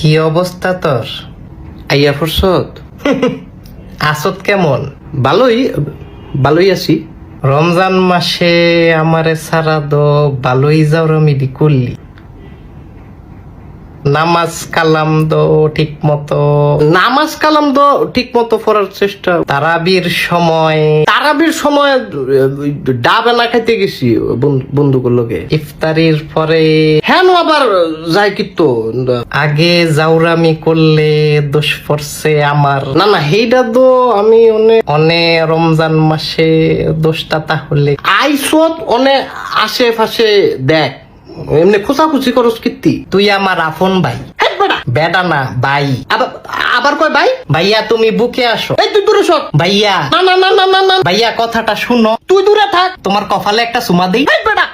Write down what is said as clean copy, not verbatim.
কি অবস্থা তোর? আইয়া ফুরসত আসত কেমন? ভালোই আছি। রমজান মাসে আমারে সারা দো ভালোই জাউরামিদি করলি। নামাজ কালাম দো ঠিক মতো, নামাজ কালাম তো ঠিক মতো পড়ার চেষ্টা। তারাবির সময় তারাবির সময় ডাবে না খাইতে গেছি বন্ধুগুলোর লগে। ইফতারির পরে হ্যাঁ আবার যাই কিন্তু আগে জাউরামি করলে দোষ পড়ছে আমার। না হেইটা তো আমি অনে রমজান মাসে দোষটা তাহলে আইসত অনেক আশেপাশে দেখ এমনি খোঁচাখুচি করস কীর্তি। তুই আমার আপন ভাই। বেটা না ভাই। আবার আবার কয় ভাই ভাইয়া তুমি বুকে আসো। এই তুই দূরে সর। ভাইয়া না না না না না না ভাইয়া কথাটা শুনো। তুই দূরে থাক। তোমার কপালে একটা সুমা দিই। এই বেটা